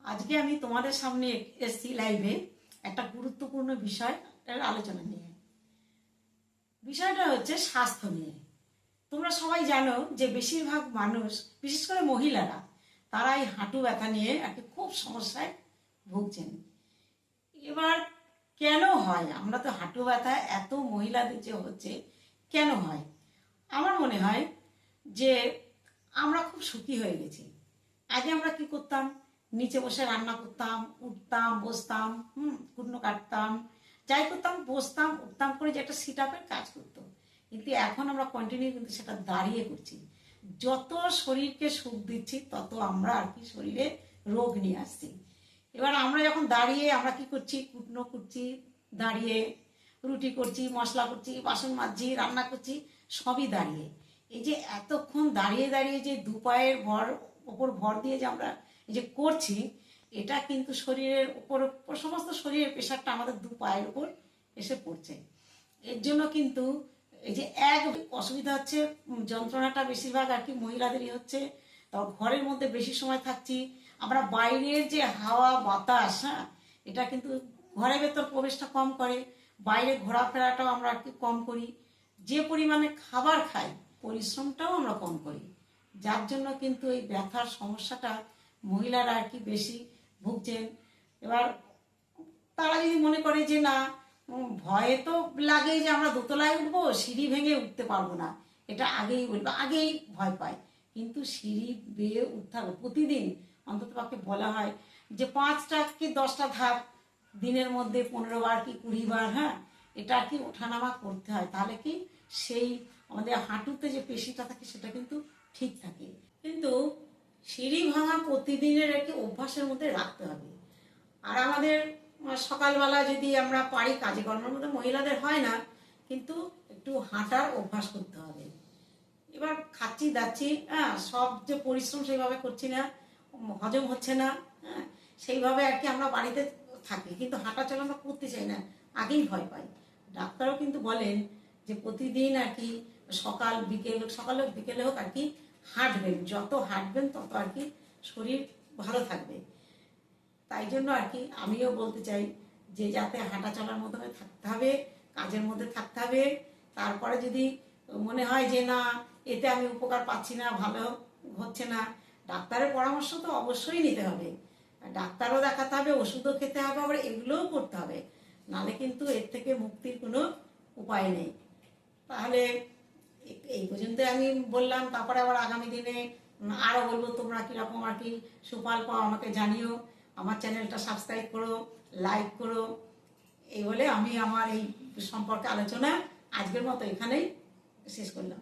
আজকে আমি তোমাদের সামনে এসেছি লাইভে একটা গুরুত্বপূর্ণ বিষয় আলোচনা নিয়ে। বিষয়টা হচ্ছে স্বাস্থ্য নিয়ে। তোমরা সবাই জানো যে বেশিরভাগ মানুষ, বিশেষ করে মহিলারা, তারা এই হাঁটু ব্যথা নিয়ে একটা খুব সমস্যায় ভুগছেন। এবার কেন হয়? আমরা তো হাঁটু ব্যথা এত মহিলাদের যে হচ্ছে, কেন হয়? আমার মনে হয় যে আমরা খুব সুখী হয়ে গেছি। আগে আমরা কি করতাম? নিচে বসে রান্না করতাম, উঠতাম, বসতাম, কুটনো কাটতাম, যাই করতাম, বসতাম, উঠতাম করে যে একটা সিট আপের কাজ করতো। কিন্তু এখন আমরা কন্টিনিউ কিন্তু সেটা দাঁড়িয়ে করছি। যত শরীরকে সুখ দিচ্ছি তত আমরা আর কি শরীরে রোগ নিয়ে আসছি। এবার আমরা যখন দাঁড়িয়ে আমরা কি করছি? কুটনো করছি দাঁড়িয়ে, রুটি করছি, মশলা করছি, বাসন মাজছি, রান্না করছি, সবই দাঁড়িয়ে। এই যে এতক্ষণ দাঁড়িয়ে দাঁড়িয়ে যে দু পায়ের ওপর ভর দিয়ে যে আমরা এই যে করছি, এটা কিন্তু শরীরের উপর সমস্ত শরীরের প্রেশারটা আমাদের দু পায়ের উপর এসে পড়ছে। এর জন্য কিন্তু এই যে এক অসুবিধা হচ্ছে, যন্ত্রণাটা বেশিরভাগ আর কি মহিলাদেরই হচ্ছে। তাও ঘরের মধ্যে বেশি সময় থাকছি, আমরা বাইরের যে হাওয়া বাতাস, এটা কিন্তু ঘরের ভেতর প্রবেশটা কম করে, বাইরে ঘোরাফেরাটাও আমরা আর কি কম করি। যে পরিমাণে খাবার খাই, পরিশ্রমটাও আমরা কম করি, যার জন্য কিন্তু এই ব্যথার সমস্যাটা মহিলারা আর কি বেশি ভুগছেন। এবার তারা যদি মনে করে যে না, ভয়ে তো লাগে যে আমরা দোতলায় উঠবো, সিঁড়ি ভেঙে উঠতে পারবো না, এটা আগেই বলবো, আগেই ভয় পায়। কিন্তু সিঁড়ি বেয়ে উঠতে হবে প্রতিদিন। অন্তত পক্ষে বলা হয় যে 5টা কি 10টা ধাপ দিনের মধ্যে 15 বার কি 20 বার, এটা আর কি ওঠানামা করতে হয়। তাহলে কি সেই আমাদের হাঁটুতে যে পেশিটা থাকে সেটা কিন্তু ঠিক থাকে। কিন্তু সিঁড়ি ভাঙা প্রতিদিনের একটি অভ্যাসের মধ্যে রাখতে হবে। আর আমাদের সকালবেলা যদি আমরা পারি, কাজে কর্মের মধ্যে মহিলাদের হয় না, কিন্তু একটু হাঁটার অভ্যাস করতে হবে। এবার খাচ্ছি দাচ্ছি, সব যে পরিশ্রম সেইভাবে করছি না, হজম হচ্ছে না, সেইভাবে আর কি আমরা বাড়িতে থাকি, কিন্তু হাঁটা চলা আমরা করতে চাই না, আগেই ভয় পাই। ডাক্তারও কিন্তু বলেন যে প্রতিদিন আর কি সকাল বিকেল, সকালে হোক বিকেলে হোক আর কি হাঁটবেন। যত হাঁটবেন তত আর কি শরীর ভালো থাকবে। তাই জন্য আর কি আমিও বলতে চাই যে যাতে হাঁটা চলার মাধ্যমে থাকতে হবে, কাজের মধ্যে থাকতে হবে। তারপরে যদি মনে হয় যে না, এতে আমি উপকার পাচ্ছি না, ভালো হচ্ছে না, ডাক্তারের পরামর্শ তো অবশ্যই নিতে হবে। ডাক্তারও দেখাতে হবে, ওষুধও খেতে হবে, আবার এগুলোও করতে হবে, নাহলে কিন্তু এর থেকে মুক্তির কোনো উপায় নেই। তাহলে এই পর্যন্ত আমি বললাম, তারপরে আবার আগামী দিনে আরও বলবো। তোমরা কীরকম আর কি সুফল পাও আমাকে জানিও। আমার চ্যানেলটা সাবস্ক্রাইব করো, লাইক করো। এই বলে আমি আমার এই সম্পর্কে আলোচনা আজকের মতো এখানেই শেষ করলাম।